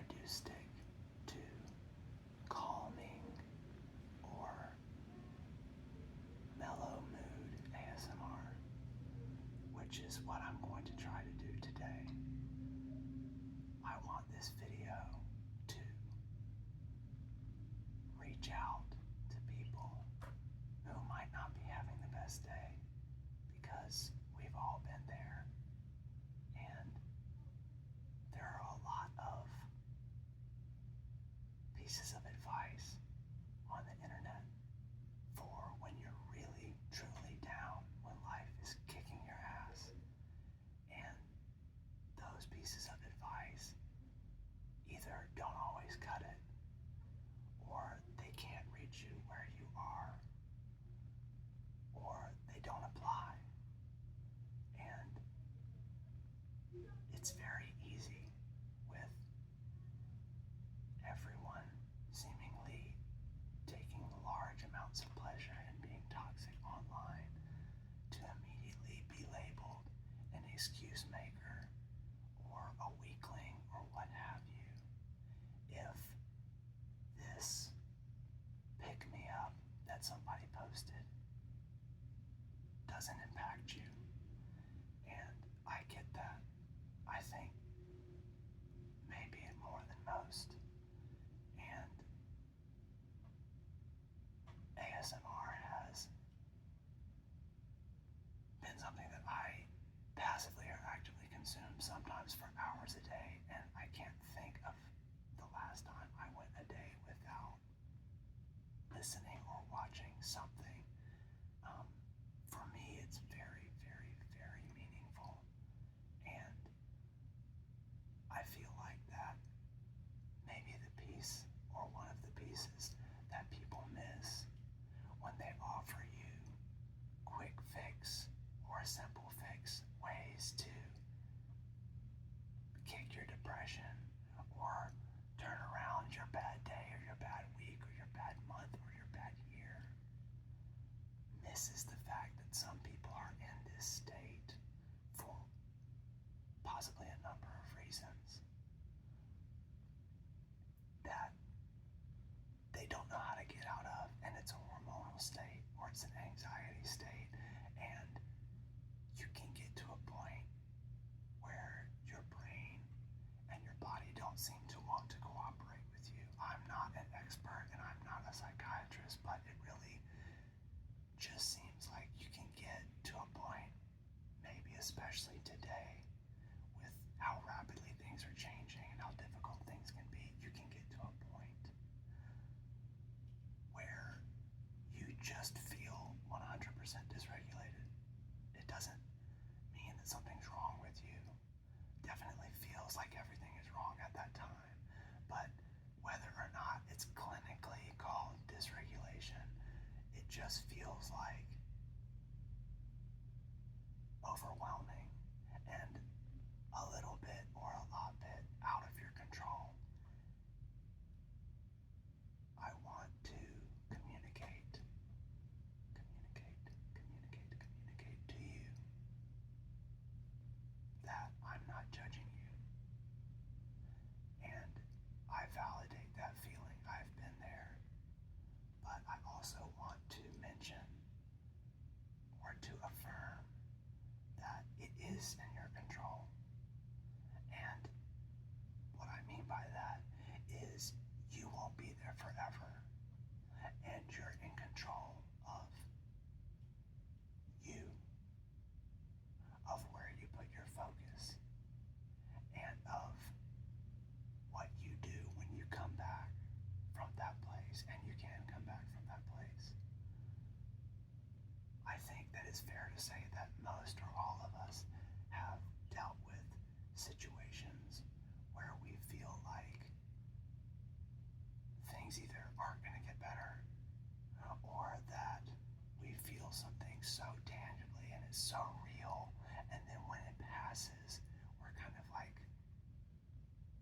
do stick to calming or mellow mood ASMR, which is what I'm going to try to do today. I want this video to reach out to people who might not be having the best day, because we've all been there, and there are a lot of pieces of advice on the internet for when you're really truly down, when life is kicking your ass. And those pieces of advice either don't always cut it, or they can't reach you where you are, or they don't apply. And it's very easy with everyone seemingly taking large amounts of pleasure in being toxic online to immediately be labeled an excuse maker or a weakling or what have you. If this pick me up that somebody posted doesn't impact you, and I get that. I think maybe more than most. And ASMR has been something that I passively or actively consume, sometimes for hours a day, and I can't think of the last time I went a day without listening or watching something. For me, it's very, very, very meaningful, and I feel like that maybe the piece or one of the pieces that people miss when they offer you quick fix or simple fix ways to kick your depression or turn around your bad day or your bad week or your bad month or your bad year misses the fact that some people are in this state for possibly a number of reasons that they don't know how to get out of, and it's a hormonal state or it's an anxiety state, and you can get to a point where your brain and your body don't seem to want to cooperate with you. I'm not an expert and I'm not a psychiatrist, but it really just seems like you can get to a point, maybe especially today, with how rapidly things are changing and how difficult things can be, you can get to a point where you just feel 100% dysregulated. It doesn't mean that something's wrong with you. Definitely feels like everything is wrong at that time, but whether or not it's clinically called dysregulation, it just feels like overwhelming and a little bit or a lot bit out of your control. I want to communicate to you that I'm not judging you, and I validate that feeling. I've been there, but I also want to mention or to affirm that it is in your control. And what I mean by that is you won't be there forever, and you're in control of you, of where you put your focus, and of what you do when you come back from that place, and you can come back from that place. I think that it's fair to say that most or all of us have dealt with situations where we feel like things either aren't going to get better, or that we feel something so tangibly and it's so real, and then when it passes, we're kind of like,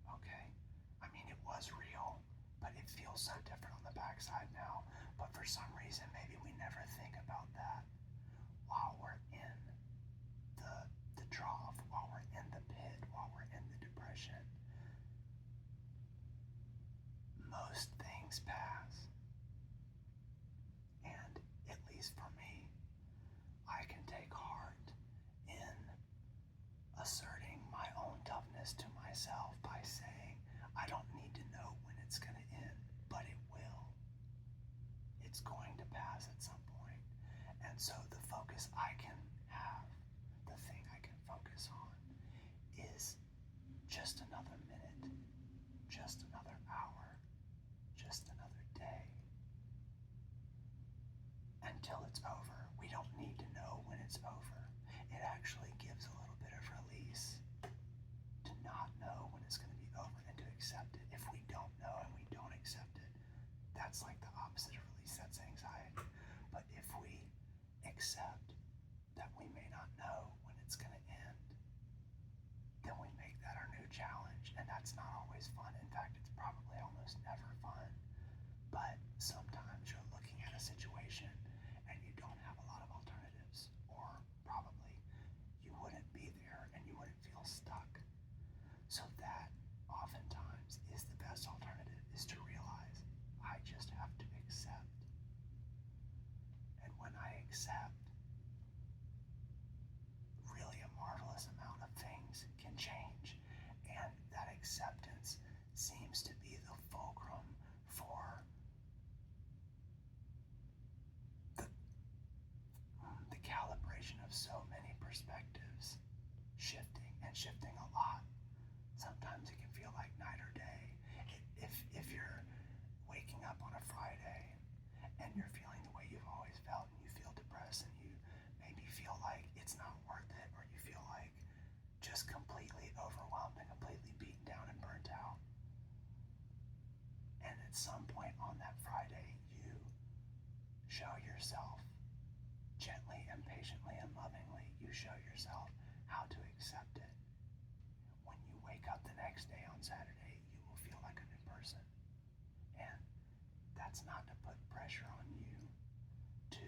okay, I mean, it was real, but it feels so different on the backside now. But for some reason, maybe we never think about that while we're in the trough, while we're in the pit, while we're in the depression. things pass. And at least for me, I can take heart in asserting my own toughness to myself by saying, I don't need to know when it's going to end, but it will. It's going to pass at some point. And so the focus I can have, the thing I can focus on, is just another minute, just another hour, just another day. Until it's over. We don't need to know when it's over. It actually gives a little bit of release to not know when it's going to be over and to accept it. If we don't know and we don't accept it, that's like the opposite of release, that's anxiety. But if we accept that we may not know when it's going to end, then we make that our new challenge, and that's not always fun. In fact, it's probably almost never fun. But sometimes you're looking at a situation and you don't have a lot of alternatives, or probably you wouldn't be there and you wouldn't feel stuck. So that oftentimes is the best alternative, is to realize I just have to accept. And when I accept, really a marvelous amount of things can change. And that acceptance seems to be the fulcrum for the calibration of so many perspectives shifting, and shifting a lot. Sometimes it can feel like night or day. If you're waking up on a Friday and you're feeling the way you've always felt, and you feel depressed, and you maybe feel like it's not worth it, or you feel like just completely overwhelmed and completely beaten down and burnt out. And at some point on that Friday, you show yourself gently and patiently and lovingly, you show yourself how to accept it. When you wake up the next day on Saturday, you will feel like a new person. And that's not to put pressure on you to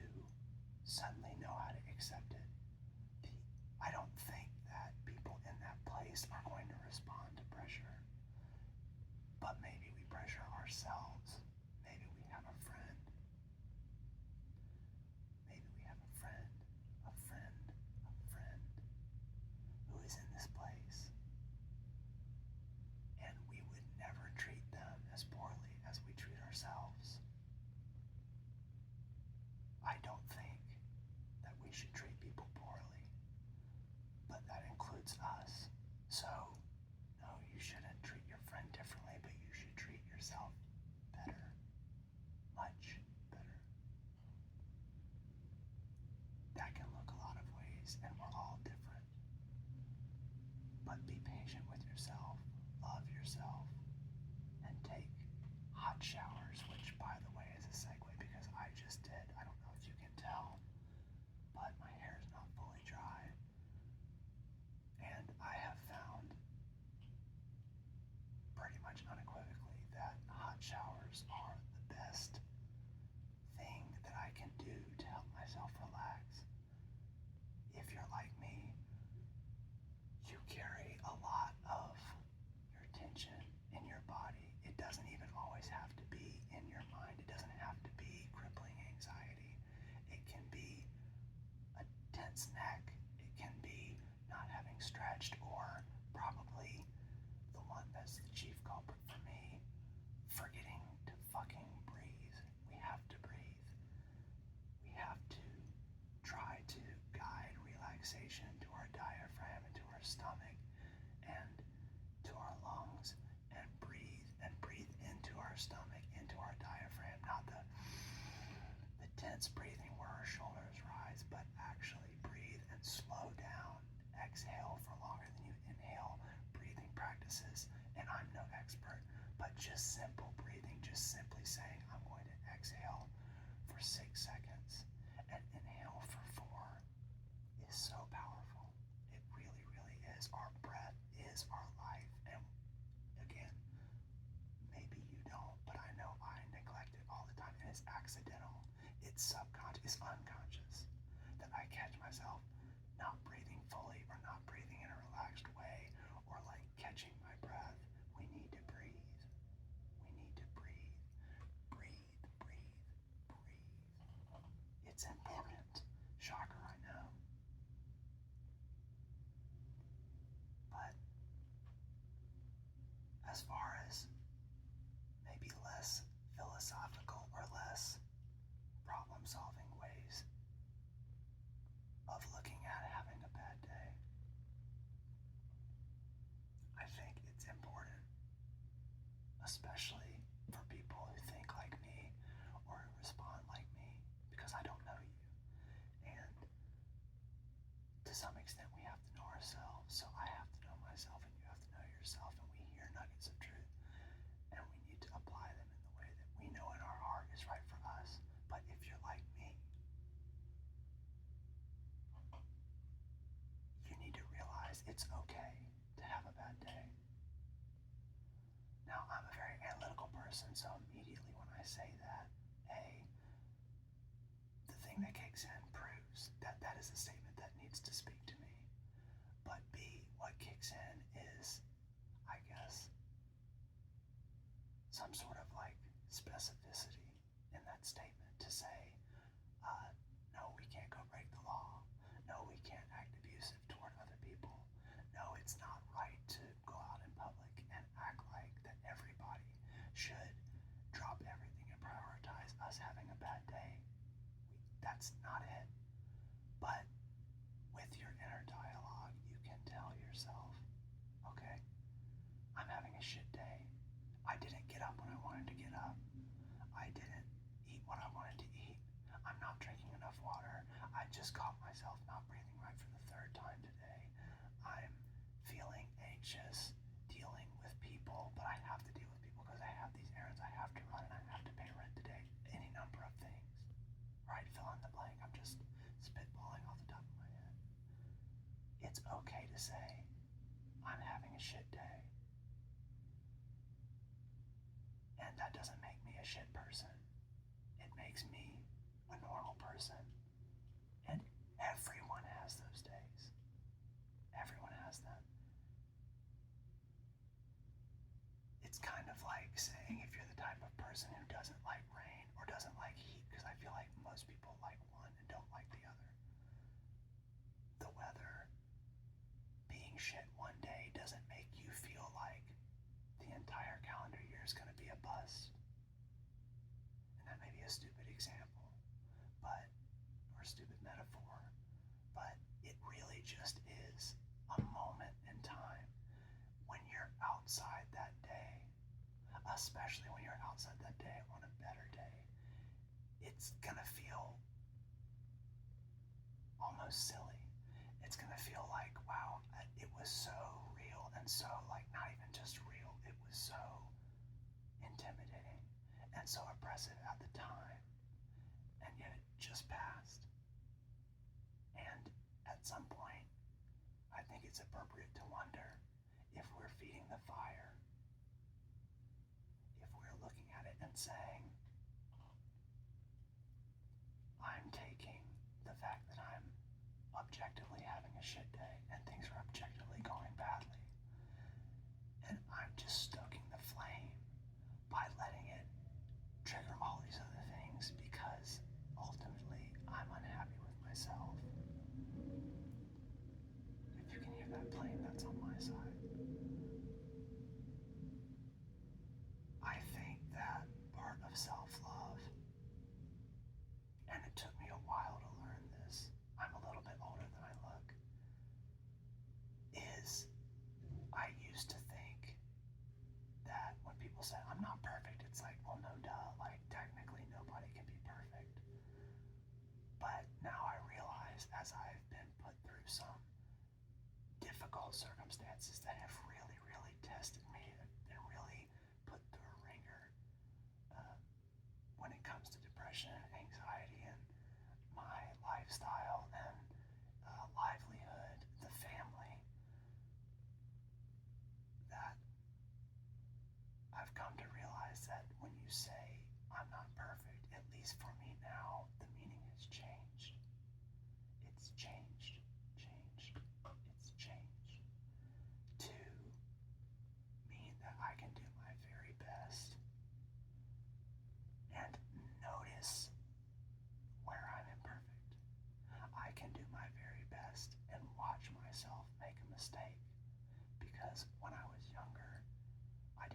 suddenly know how to accept it. I don't think that people in that place are going to respond to pressure. But maybe we pressure ourselves. Maybe we have a friend. Maybe we have a friend, a friend, a friend who is in this place. And we would never treat them as poorly as we treat ourselves. I don't think that we should treat people poorly, but that includes us. So, no, you shouldn't treat your friend differently, but you should treat yourself better. Much better. That can look a lot of ways, and we're all different. But be patient with yourself, love yourself, and take hot showers, which, by the way, is a segue because I just did. I don't know if you can tell, but my hair is not fully dry. And I have found pretty much unequivocally that hot showers are the best thing that I can do to help myself relax. If you're like me, you carry a lot of your tension in your body. It doesn't even always have to be in your mind. It doesn't have to be crippling anxiety. It can be a tense neck. It can be not having stretched, or probably the one that's the chief culprit for me, forgetting to fucking breathe. We have to breathe. We have to try to guide relaxation to our diaphragm and to our stomach and to our lungs, and breathe into our stomach, into our diaphragm, not the tense breathing where our shoulders rise, but actually breathe and slow down. Exhale for longer than you inhale. Breathing practices, and I'm no expert, but just simple breathing, just simply saying I'm going to exhale for 6 seconds and inhale for 4 is so powerful. It really, really is. Our breath is our life. And again, maybe you don't, but I know I neglect it all the time, and it's accidental. It's subconscious, it's unconscious that I catch myself not breathing fully, or not breathing in a relaxed way, or like catching my breath. We need to breathe. We need to breathe. as far as maybe less philosophical or less problem-solving ways of looking at having a bad day, I think it's important, especially for people who think like me or who respond like me, because I don't know you. And to some extent, we have to know ourselves. So I have to know myself, and you have to know yourself. And we hear nuggets of truth, and we need to apply them in the way that we know in our heart is right for us. But if you're like me, you need to realize it's okay to have a bad day. Now, I'm a very analytical person, so immediately when I say that, A, the thing that kicks in proves that that is a statement that needs to speak to me. But B, what kicks in is, I guess, some sort of like specificity in that statement to say, no, we can't go break the law. No, we can't act abusive toward other people. No, it's not right to go out in public and act like that everybody should drop everything and prioritize us having a bad day. That's not it. But with your inner dialogue, you can tell yourself, okay, I'm having a shit day. I didn't get up when I wanted to get up. I didn't eat what I wanted to eat. I'm not drinking enough water. I just caught myself not breathing right for the third time today. I'm feeling anxious dealing with people, but I have to deal with people because I have these errands I have to run and I have to pay rent today. Any number of things. Right? Fill in the blank. I'm just spitballing off the top of my head. It's okay to say, I'm having a shit day. And that doesn't make me a shit person. It makes me a normal person. And everyone has those days. Everyone has them. It's kind of like saying if you're the type of person who doesn't like rain or doesn't like heat, because I feel like most people like one and don't like the other. The weather being shit one day doesn't make you feel like the entire calendar year is going to be a bust. And that may be a stupid example, but, or a stupid metaphor, but it really just is a moment in time when you're outside that day, especially when you're outside that day on a better day. It's gonna feel almost silly. It's gonna feel like, wow, it was so real and so like not even just real, it was so intimidating and so oppressive at the time, and yet it just passed. And at some point, I think it's appropriate to wonder if we're feeding the fire, if we're looking at it and saying, I'm taking the fact that I'm objectively having a shit day and things are objectively going badly, and I'm just stoking the flame by letting it trigger all these other things because ultimately I'm unhappy with myself. If you can hear that plane, that's on my side. I think that part of self-love, and it took me a while to learn this, I'm a little bit older than I look, is I used to think that when people say, I'm not perfect, it's like, well, no duh, like technically nobody can be perfect. But now I realize, as I've been put through some difficult circumstances that have really, really tested me and really put through a ringer when it comes to depression and anxiety and my lifestyle and livelihood, the family, that I've come to realize that when you say I'm not perfect, at least for me now, the meaning has changed. It's changed. It's changed to mean that I can do my very best and notice where I'm imperfect. I can do my very best and watch myself make a mistake, because when I was younger, I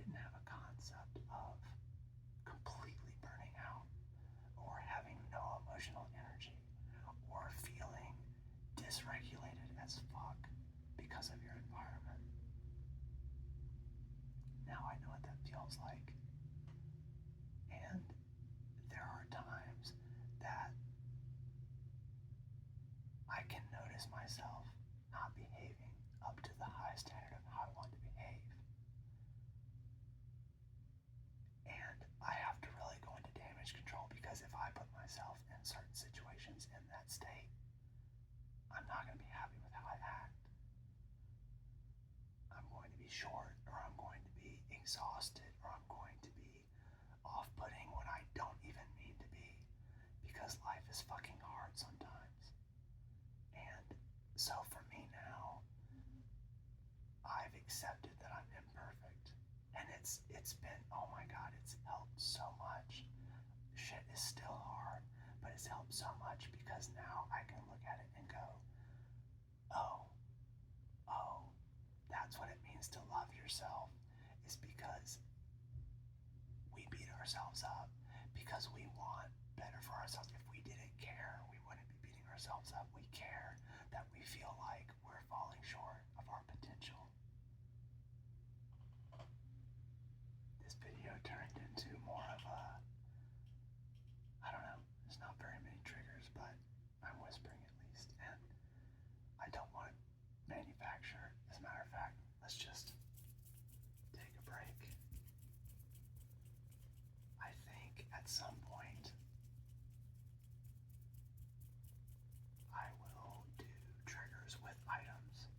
completely burning out, or having no emotional energy, or feeling dysregulated as fuck because of your environment. Now I know what that feels like. And there are times that I can notice myself not behaving up to the high standard of how I want to behave. And I have to really go into damage control, because if I put myself in certain situations in that state, I'm not going to be happy with how I act. I'm going to be short, or I'm going to be exhausted, or I'm going to be off-putting when I don't even mean to be, because life is fucking hard sometimes. And so for me now, I've accepted that I'm imperfect. And it's been, oh my God, it's helped so much. Shit is still hard, but it's helped so much because now I can look at it and go, oh, that's what it means to love yourself, is because we beat ourselves up because we want better for ourselves. If we didn't care, we wouldn't be beating ourselves up. We care that we feel like we're falling short of our potential. This video turned into more of a, I don't know, there's not very many triggers, but I'm whispering at least, and I don't want to manufacture. As a matter of fact, let's just take a break. I think at some point I will do triggers with items.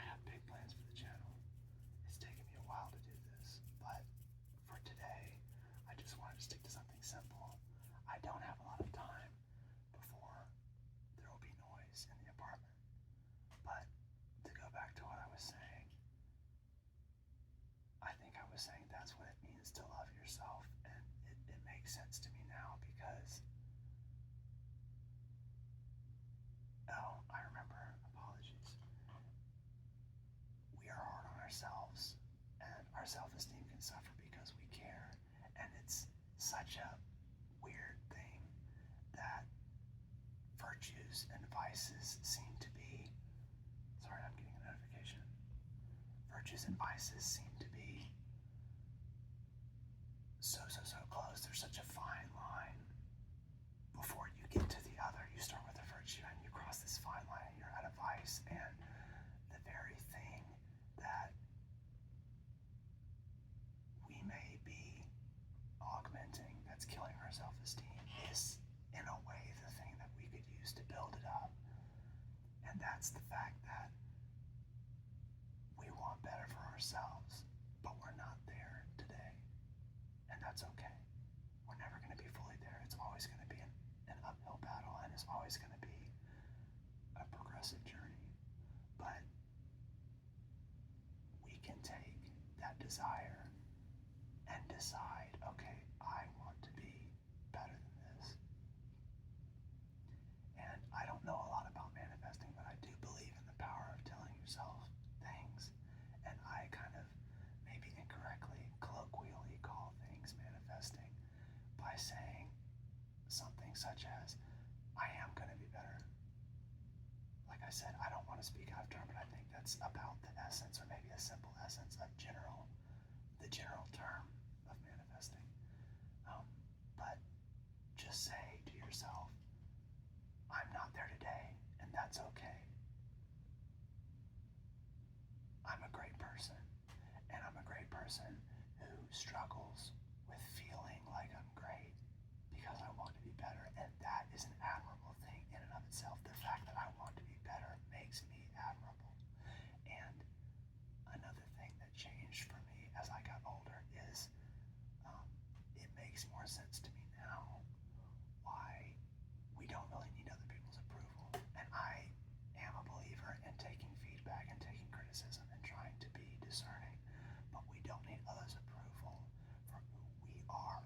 I have big plans for the channel. It's taken me a while to do this, but for today, I just wanted to stick to something simple. I don't have a lot of time before there will be noise in the apartment. But to go back to what I was saying, I think I was saying that's what it means to love yourself, and it makes sense to me now because, oh, I remember, apologies. We are hard on ourselves, and our self-esteem can suffer because we care, and it's such a weird thing that virtues and vices seem to be, sorry, I'm getting a notification. Virtues and vices seem to be so close. There's such a fine line before you get to the other. You start with a virtue and you cross this fine line and you're at a vice, and the very thing that we may be augmenting that's killing our self-esteem is in a way the thing that we could use to build it up. And that's the fact that we want better for ourselves, but we're not there today. And that's okay. We're never going to be fully there. It's always going to be an uphill battle, and it's always going to be a progressive journey. But we can take that desire and decide, okay, I want to be better than this. And I don't know a lot about manifesting, but I do believe in the power of telling yourself things. And I kind of maybe incorrectly, colloquially call things manifesting by saying something such as, I am going to be better. Like I said, I don't want to speak out of turn, but I think that's about the essence, or maybe a simple essence of the general term of manifesting. But just say to yourself, I'm not there today, and that's okay. I'm a great person, and I'm a great person who struggles with feeling like I'm great because I want to be better, and that is an admirable thing in and of itself. The fact that I want to be better makes me admirable. And another thing that changed for me as I got older is it makes more sense to me now why we don't really need other people's approval. And I am a believer in taking feedback and taking criticism and trying to be discerning, but we don't need others' approval for who we are.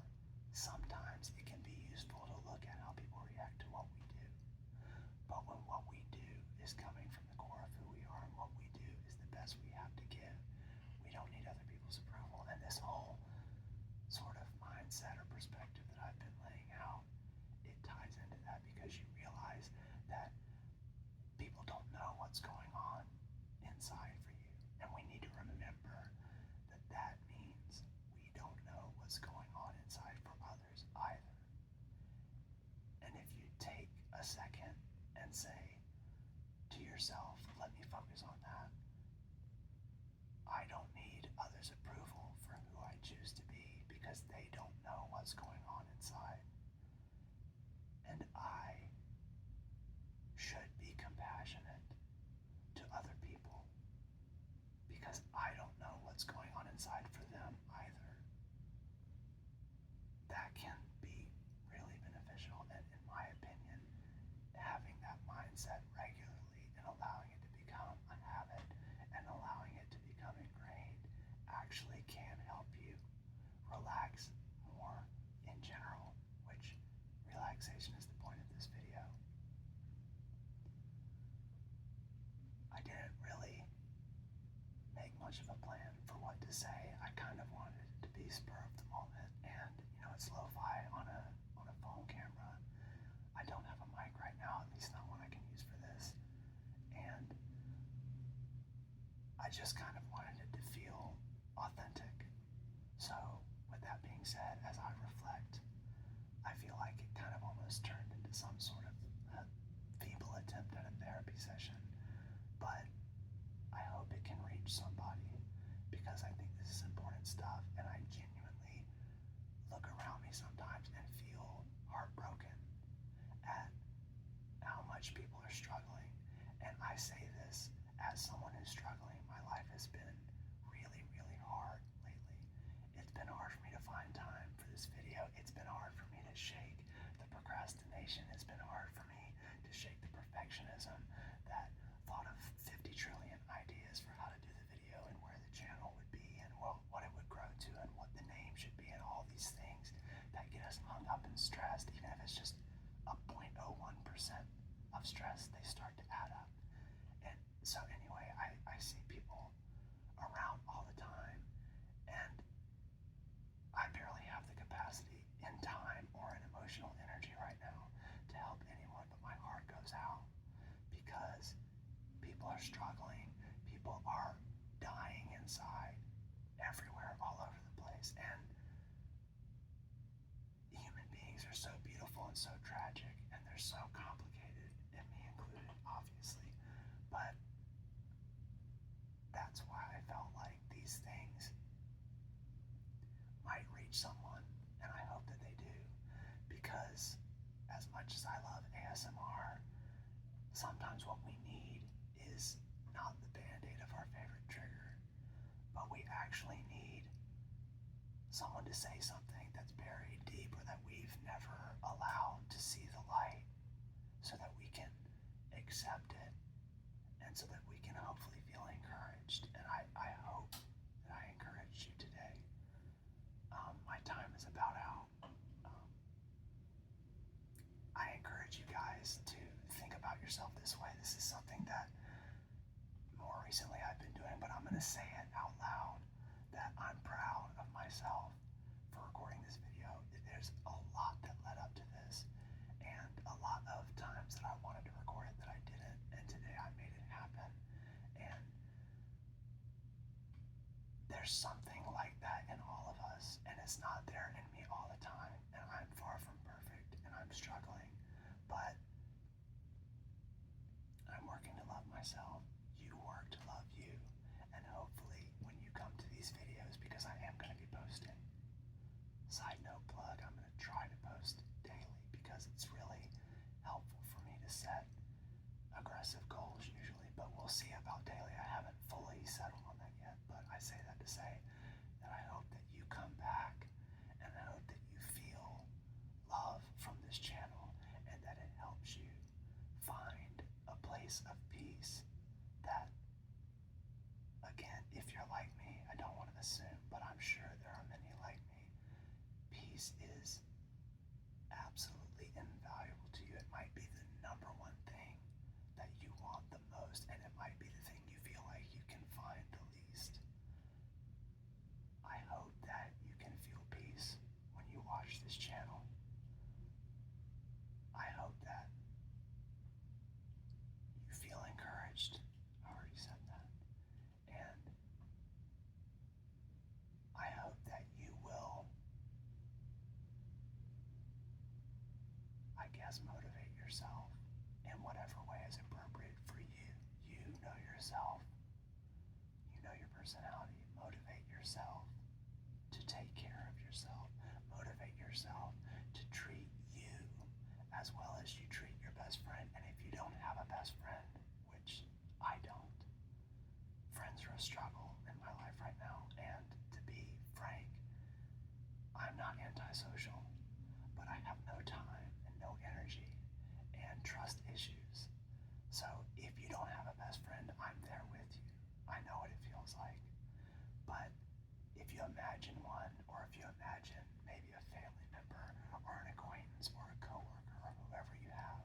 Sometimes it can be useful to look at how people react to what we do. But when what we do is coming from the core of who we are, and what we do is the best we have to give, we don't need other people's approval. And this what's going on inside for you. And we need to remember that that means we don't know what's going on inside for others either. And if you take a second and say to yourself, let me focus on that. I don't need others' approval for who I choose to be because they don't know what's going on inside. And I should be compassionate to other people because I don't know what's going on inside for them either. That can be really beneficial, and in my opinion, having that mindset regularly and allowing it to become a habit and allowing it to become ingrained actually can help you relax more in general, which relaxation is the point of this video. I didn't really make much of a plan for what to say. I kind of wanted it to be spur of the moment, and it's lo-fi on a phone camera. I don't have a mic right now, at least not one I can use for this, and I just kind of wanted it to feel authentic. So with that being said, as I reflect, I feel like it kind of almost turned into some sort of feeble attempt at a therapy session, but I hope it can reach somebody because I think this is important stuff, and I genuinely look around me sometimes and feel heartbroken at how much people are struggling. And I say this as someone who's struggling. My life has been really, really hard lately. It's been hard for me to find time for this video. It's been hard for me to shake the procrastination. It's been hard for me to shake the perfectionism that thought of 50 trillion ideas for how to do the video and where the channel would be and what it would grow to and what the name should be and all these things that get us hung up and stressed. Even if it's just a 0.01% of stress, they start to add up. And so anyway, I see people around all the time, and I barely have the capacity in time or in emotional energy right now to help anyone, but my heart goes out because people are struggling, people are dying inside everywhere, all over the place, and human beings are so beautiful and so tragic, and they're so complicated, and me included, obviously. But that's why I felt like these things might reach someone, and I hope that they do, because as much as I love ASMR, sometimes what we need is not the band-aid of our favorite trigger, but we actually need someone to say something that's buried deep or that we've never allowed to see the light so that we can accept it and so that we can hopefully feel encouraged. And I hope that I encouraged you today. My time is about out. I encourage you guys to think about yourself this way. This is something that more recently I've been doing, but I'm going to say it out loud that I'm proud of myself for recording this video. There's a lot that led up to this, and a lot of times that I wanted to record it that I didn't, and today I made it happen. And there's something like that in all of us, and it's not there in me all the time, and I'm far from perfect, and I'm struggling, but I'm working to love myself. You work to love you, and hopefully when you come to these videos, because I am going to be posting, side note plug, I'm going to try to post daily because it's really helpful for me to set aggressive goals usually, but we'll see about daily. I haven't fully settled on that yet, but I say that to say that I hope that you come back, and I hope that you feel love from this channel, and that it helps you find a place of peace that, again, if you're like me, I don't want to assume, but I'm sure there are many like me, peace is absolutely invaluable to you. It might be the number one thing that you want the most, and it might be the thing you feel like you can find the least. I hope that you can feel peace when you watch this channel. I hope that you feel encouraged guess, motivate yourself in whatever way is appropriate for you. You know yourself. You know your personality. Motivate yourself to take care of yourself. Motivate yourself to treat you as well as you treat your best friend. And if you don't have a best friend, which I don't, friends are a struggle in my life right now. And to be frank, I'm not antisocial, but I have no time and no energy and trust issues. So if you don't have a best friend, I'm there with you. I know what it feels like. But if you imagine one, or if you imagine maybe a family member or an acquaintance or a coworker or whoever you have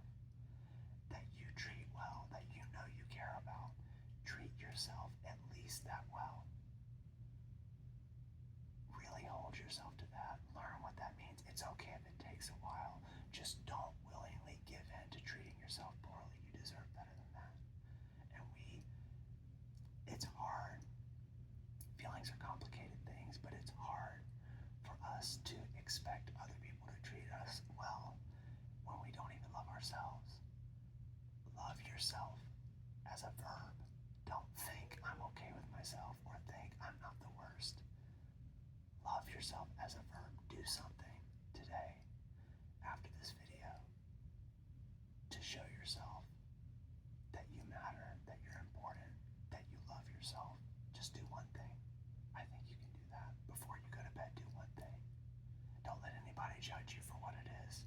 that you treat well, that you know you care about, treat yourself at least that well. Really hold yourself to that. Learn what that means. It's okay if it takes a while. Just don't willingly give in to treating yourself poorly. You deserve better than that. And it's hard. Feelings are complicated things, but it's hard for us to expect other people to treat us well when we don't even love ourselves. Love yourself as a verb. Don't think I'm okay with myself or think I'm not the worst. Love yourself as a verb. Do something today after this video to show yourself that you matter, that you're important, that you love yourself. Just do one thing. I think you can do that. Before you go to bed, do one thing. Don't let anybody judge you for what it is.